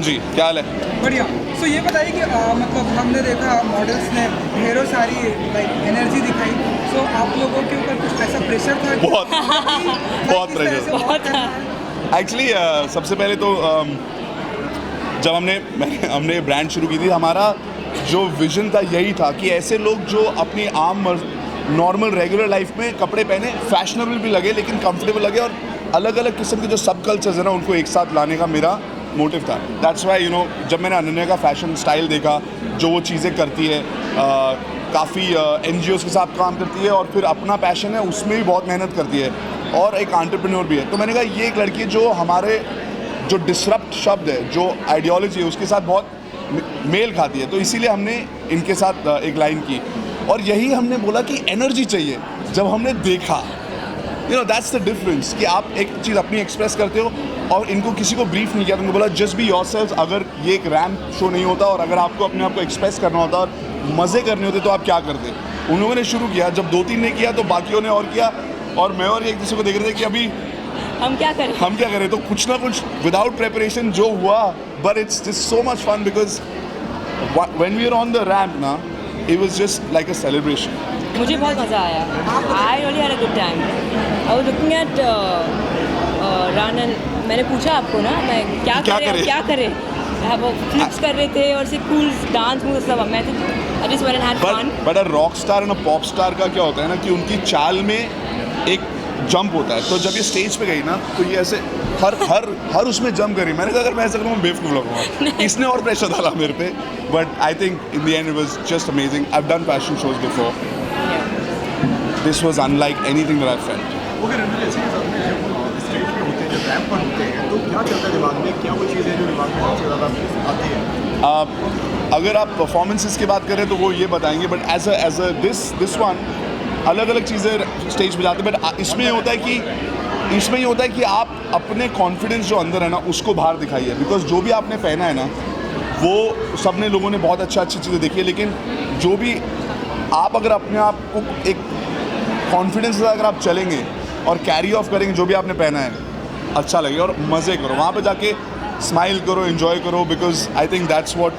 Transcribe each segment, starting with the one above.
जी, क्या हाल है? बढ़िया। सो ये बताइए कि मतलब हमने देखा मॉडल्स ने ढेरों सारी लाइक एनर्जी दिखाई। सो आप लोगों के ऊपर कुछ ऐसा प्रेशर था कि बहुत बहुत किस तरह से प्रेशर। walk करना है? एक्चुअली सबसे पहले तो जब हमने ब्रांड शुरू की थी, हमारा जो विजन था यही था कि ऐसे लोग जो अपनी आम नॉर्मल रेगुलर लाइफ में कपड़े पहने, फैशनेबल भी लगे लेकिन कंफर्टेबल लगे, और अलग अलग किस्म के जो सब कल्चर्स है ना उनको एक साथ लाने का मेरा मोटिव था। दैट्स वाई जब मैंने अनन्या का फैशन स्टाइल देखा, जो वो चीज़ें करती है, काफ़ी NGOs के साथ काम करती है और फिर अपना पैशन है उसमें भी बहुत मेहनत करती है और एक एंटरप्रेन्योर भी है, तो मैंने कहा ये एक लड़की है जो हमारे जो डिसरप्ट शब्द है, जो आइडियोलॉजी है उसके साथ बहुत मेल खाती है, तो इसीलिए हमने इनके साथ एक लाइन की और यही हमने बोला कि एनर्जी चाहिए। जब हमने देखा दैट्स द डिफरेंस कि आप एक चीज़ अपनी एक्सप्रेस करते हो और इनको किसी को ब्रीफ नहीं किया, तुमने बोला जस्ट बी योरसेल्फ। अगर ये एक रैम्प शो नहीं होता और अगर आपको अपने आप को एक्सप्रेस करना होता और मज़े करने होते तो आप क्या करते? उन लोगों ने शुरू किया, जब 2-3 ने किया तो बाकियों ने और किया, और मैं और एक दूसरे को देख रहे थे कि अभी हम क्या करें, तो कुछ ना कुछ विदाउट प्रेपरेशन जो हुआ, but it's just so much fun because when we are on the ramp ना, it was just like a celebration. मुझे बहुत मज़ा आया। I really had a good time. I was looking at run and मैंने पूछा आपको ना मैं क्या करें वो फ्लिप्स कर रहे थे और से कूल डांस मूव सब। मैं I just went and had fun. But a rock star और पॉप स्टार का क्या होता है ना कि उनकी चाल में एक जंप होता है, तो जब ये स्टेज पे गई ना तो ये ऐसे हर उसमें जंप करी। मैंने कहा अगर मैं ऐसा करूँ मैं बेवकूफ़ लगूंगा। इसने और प्रेशर डाला मेरे पे, but I think in the end it was just amazing. I have done fashion shows before, this was unlike anything that I felt. Okay Ranveer, जैसे कि आपने जब स्टेज पे होते हैं, जब रैंप पर होते हैं, तो क्या चलता है दिमाग में? क्या वो चीज़ है जो दिमाग में सबसे ज़्यादा आती है? अगर आप परफॉर्मेंसेस की बात करें तो वो ये बताएंगे, but as a this one अलग अलग चीज़ें स्टेज पे जाते हैं, बट इसमें ये होता है कि आप अपने कॉन्फिडेंस जो अंदर है ना उसको बाहर दिखाइए, बिकॉज जो भी आपने पहना है ना वो सबने लोगों ने बहुत अच्छी चीज़ें देखी है, लेकिन जो भी आप अगर अपने आप को एक कॉन्फिडेंस से अगर आप चलेंगे और कैरी ऑफ करेंगे जो भी आपने पहना है, अच्छा लगेगा और मज़े करो, वहाँ पे जाके स्माइल करो, एंजॉय करो, because I think that's what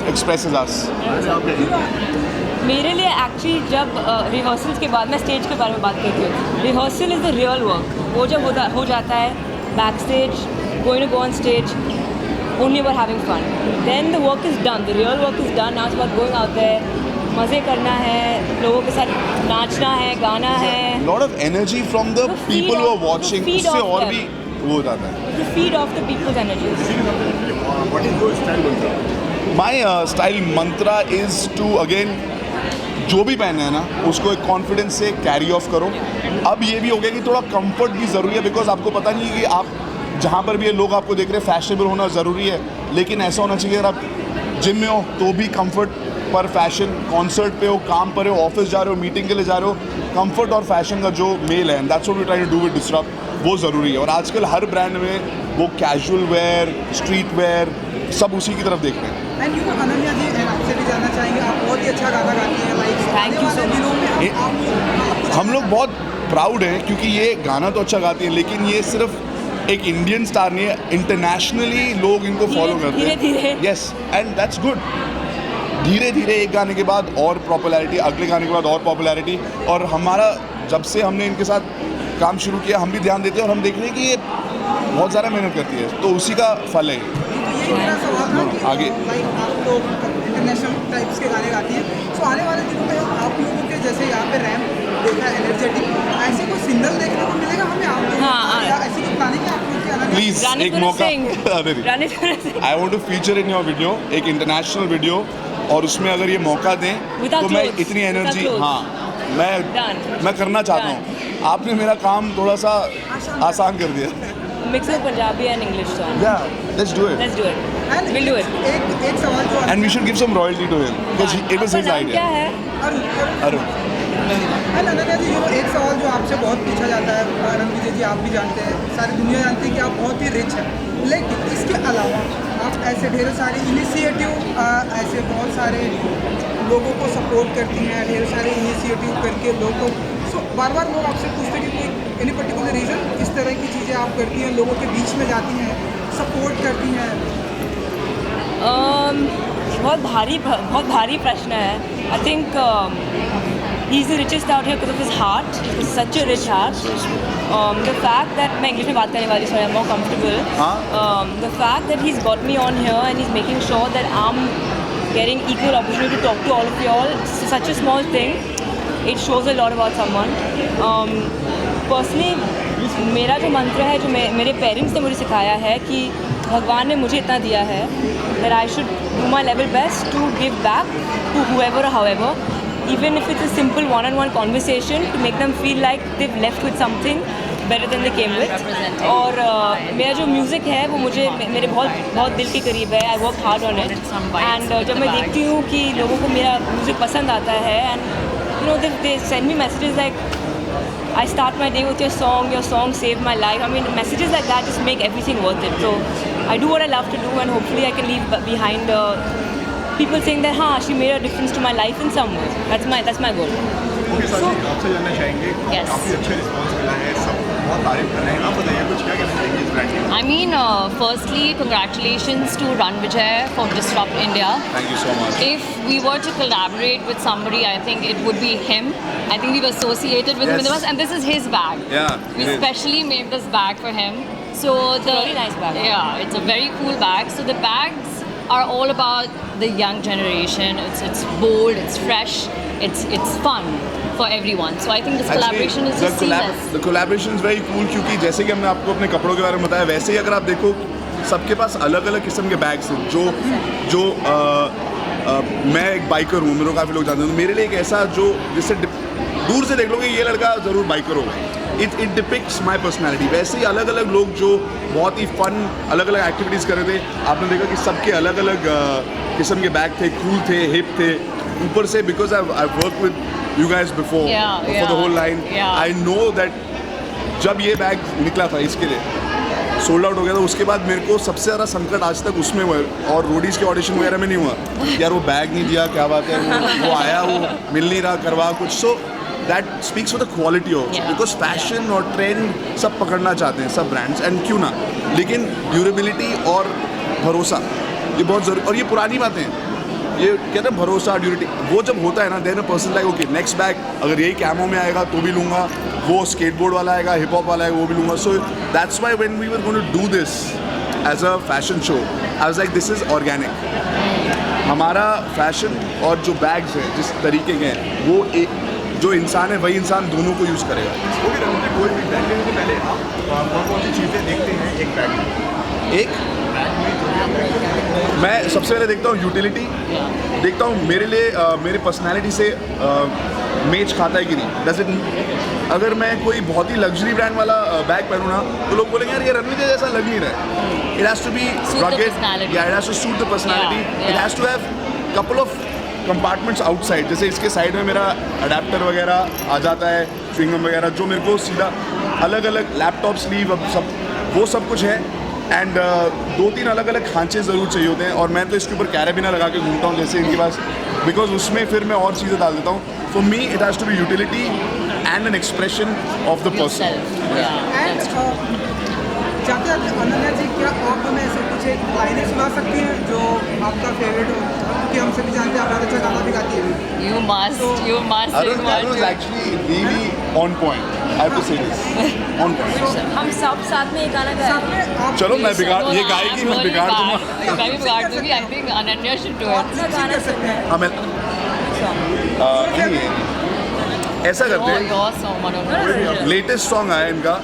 expresses us. मेरे लिए एक्चुअली जब रिहर्सल्स के बाद मैं स्टेज के बारे में बात करती हूँ, rehearsal is the real work. वो जब हो जाता है back stage, going to go on stage, only were having fun, then the work is done, the real work is done. Now it's about going out there, मज़े करना है, लोगों के साथ नाचना है, गाना है। Lot of energy from the people who are watching, उससे और भी वो हो जाता है। To feed off the people's energies. What is your style mantra? My style mantra is to again जो भी पहने हैं ना उसको एक कॉन्फिडेंस से कैरी ऑफ करो। अब ये भी हो गया कि थोड़ा कंफर्ट भी ज़रूरी है, बिकॉज आपको पता नहीं है कि आप जहाँ पर भी ये लोग आपको देख रहे हैं फैशनेबल होना ज़रूरी है, लेकिन ऐसा होना चाहिए अगर आप जिम में हो तो भी कंफर्ट पर फैशन, कॉन्सर्ट पे हो, काम पर हो, ऑफिस जा रहे हो, मीटिंग के लिए जा रहे हो, कंफर्ट और फैशन का जो मेल है, that's what we try to do with disrupt, वो ज़रूरी है। और आजकल हर ब्रांड में वो कैजुअल वेयर, स्ट्रीट वेयर सब उसी की तरफ देख रहे हैं। एंड अनन्या जी, आपसे भी जानना चाहेंगे, आप बहुत ही अच्छा गाना गाती हैं, like Thank you so much. हम लोग बहुत प्राउड हैं क्योंकि ये गाना तो अच्छा गाती है, लेकिन ये सिर्फ एक इंडियन स्टार नहीं है, इंटरनेशनली लोग इनको फॉलो करते हैं। धीरे-धीरे। Yes, and that's good. धीरे धीरे एक गाने के बाद और पॉपुलैरिटी, अगले गाने के बाद और पॉपुलैरिटी, और हमारा जब से हमने इनके साथ काम शुरू किया हम भी ध्यान देते हैं और हम देख रहे हैं कि ये बहुत ज़्यादा मेहनत करती है, तो उसी का फल है। ये मेरा सवाल था कि आगे लाइक आप तो इंटरनेशनल टाइप्स के गाने गाती हैं, सो आने वाले दिनों में आप लोगों के जैसे यहाँ पे रैम्प देखा, एनर्जेटिक, ऐसे कोई सिंगल देखने को मिलेगा हमें आप लोगों को? हाँ। या ऐसी कोई प्लानिंग है आप लोगों की अलग? प्लीज एक मौका I I want to feature in your video, एक इंटरनेशनल वीडियो, और उसमें अगर ये मौका दें Without तो मैं clothes, इतनी without एनर्जी, clothes. हाँ Done. मैं करना चाहता हूँ। आपने मेरा काम थोड़ा सा आसान कर दिया। Mix of Punjabi and English song. Yeah, let's do it. Let's do it. And We'll do it. एक सवाल जो And we should give some royalty to him because it was आपका his नाम idea. क्या है? अरुण। एंड अनन्या जी, एक सवाल जो आपसे बहुत पूछा जाता है, रणवीर जी आप भी जानते हैं, सारी दुनिया जानती है कि आप बहुत ही रिच हैं, लेकिन इसके अलावा आप ऐसे ढेर सारे इनिशिएटिव, ऐसे बहुत सारे लोगों को सपोर्ट करती हैं, ढेर सारे इनिशिएटिव करके लोगों को, सो बार बार लोग आपसे पूछते हैं कि कोई एनी पर्टिकुलर रीज़न इस तरह की चीज़ें आप करती हैं, लोगों के बीच में जाती हैं, सपोर्ट करती हैं? बहुत भारी प्रश्न है. I think he is the richest out here because of his heart. He is such a rich heart. The fact that मैं इंग्लिश में बात करने वाली, so I am more comfortable. The fact that he is got me on here and is making sure that I am getting equal opportunity to talk to all of you all. Such a small thing. It shows a lot about someone. Personally, मेरा जो मंत्र है, जो मेरे parents ने मुझे सिखाया है कि भगवान ने मुझे इतना दिया है that I should do my level best to give back to whoever or however, even if it's a simple one-on-one conversation, to make them feel like they've left with something better than they came with. और मेरा जो music है वो मुझे मेरे बहुत दिल के करीब है. I work hard on it. And जब मैं देखती हूँ कि लोगों को मेरा म्यूज़िक पसंद आता है, and you know they send me messages like I start my day with your song saved my life. I mean, messages like that just make everything worth it. So I do what I love to do, and hopefully I can leave behind people saying that she made a difference to my life in some way. That's my goal. Okay sir ji, आपसे जानना चाहेंगे, Yes. काफ़ी अच्छा response मिला है, सब बहुत तारीफ कर रहे हैं. आप बताइए कुछ क्या कहना चाहेंगे इस ब्रांड के? I mean, firstly, congratulations to Ranvijay for Disrupt India. Thank you so much. If we were to collaborate with somebody, I think it would be him. I think we've associated with him in the Yes. past, and this is his bag. Yeah, We it is. specially made this bag for him. So a very nice bag. Yeah, it's a very cool bag. So the bags are all about the young generation. It's bold, it's fresh, it's fun for everyone. So I think this collaboration is just seamless. The collaboration is very cool, क्योंकि जैसे कि हमने आपको अपने कपड़ों के बारे में बताया, वैसे ही अगर आप देखो सबके पास अलग अलग किस्म के बैग्स हैं. जो मैं एक बाइकर हूँ, मेरे को काफ़ी लोग जानते हैं, तो मेरे लिए एक ऐसा जो जिससे दूर से देख लोगे ये लड़का ज़रूर बाइकर होगा. It depicts my personality. वैसे ही अलग अलग लोग जो बहुत ही फन अलग अलग एक्टिविटीज़ कर रहे थे, आपने देखा कि सबके अलग अलग किस्म के बैग थे, कूल थे, हिप थे. ऊपर से because I work with you guys before the whole line, I know that जब ये बैग निकला था इसके लिए सोल्ड आउट हो गया था, उसके बाद मेरे को सबसे ज़्यादा संकट आज तक उसमें हुआ है, और रोडीज़ के ऑडिशन वगैरह में नहीं हुआ. यार वो बैग नहीं दिया, क्या बात है, वो आया, वो मिल नहीं रहा, करवा कुछ. So that speaks for the quality of, because fashion और ट्रेंड सब पकड़ना चाहते हैं सब ब्रांड्स, एंड क्यों ना, लेकिन ड्यूरेबिलिटी और भरोसा ये बहुत ज़रूरी. और ये पुरानी बातें हैं, ये कहते हैं भरोसा, ड्यूरिटी, वो जब होता है ना, then a person like okay next bag अगर यही कैमो में आएगा तो भी लूँगा, वो स्केटबोर्ड वाला आएगा, हिप हॉप वाला आएगा, वो भी लूँगा. So that's why when we were going to do this as a fashion show, I was like this is organic. हमारा फैशन और जो बैग्स हैं जिस तरीके के हैं, वो एक जो इंसान है वही इंसान दोनों को यूज़ करेगा. ओके रणवीर, कोई भी ब्रांड लेने से पहले आप कौन सी चीज़ें देखते हैं एक ब्रांड में? एक मैं सबसे पहले देखता हूँ यूटिलिटी, देखता हूँ मेरे लिए मेरे पर्सनालिटी से मैच खाता है कि नहीं. डज इट, अगर मैं कोई बहुत ही लग्जरी ब्रांड वाला बैग पहनूँ ना, तो लोग बोलेंगे यार ये रणवीर जैसा लग नहीं रहा है. It has to be rocket, या it has to suit the personality, it has to have couple of compartments outside. जैसे इसके साइड में मेरा अडेप्टर वगैरह आ जाता है, च्युइंगम वगैरह, जो मेरे को सीधा अलग अलग लैपटॉप स्लीव अब सब वो सब कुछ है. एंड 2-3 अलग अलग खांचे ज़रूर चाहिए होते हैं, और मैं तो इसके ऊपर कैराबिना लगा के घूमता हूँ जैसे इनके पास, बिकॉज उसमें फिर मैं और चीज़ें डाल देता हूँ. For me it has to be utility and an expression of the person. And जाते जाते अनन्या जी, क्या आप हमें ऐसे कुछ एक लाइनें सुना सकती हैं जो आपका फेवरेट हो, क्योंकि हम सभी जानते हैं आप बहुत अच्छा गाना भी गाती है. You must Arun sing is one. actually really on point. I have to say this. On point. हम सब साथ में एक गाना गाएं. साथ में आप चलो मैं बिगाड़, ये गाएगी मैं बिगाड़ दूंगा. मैं भी बिगाड़ दूंगी. I think Ananya should do it. अपना गाना कर सकते हैं. हाँ मैं ऐसा करते Oh, हैं. your song, Manoj. Latest song आया इनका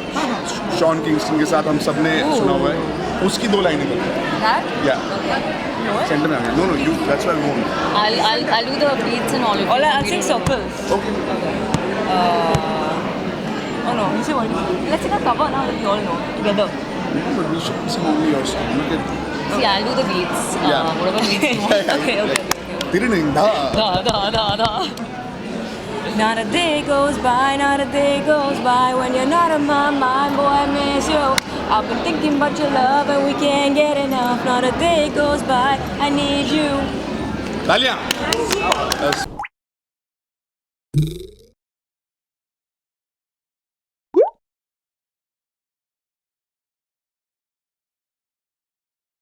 शॉन किंगस्टन के साथ, हम सब ने सुना हुआ है, उसकी 2 लाइनें करते हैं. That? या सेंटर में आ गए. No you that's why we want. I'll do the beats and all of All you. I'll sing circles. Okay. Oh no, you say what? Let's sing a cover now that we all know together. But we should sing only your song. Look at See, I'll do the beats. Yeah. Whatever beats you want. Okay. Tirininda. Da. Not a day goes by, not a day goes by when you're not on my mind, boy, I miss you. I've been thinking about your love and we can't get enough. Not a day goes by, I need you. तालियां.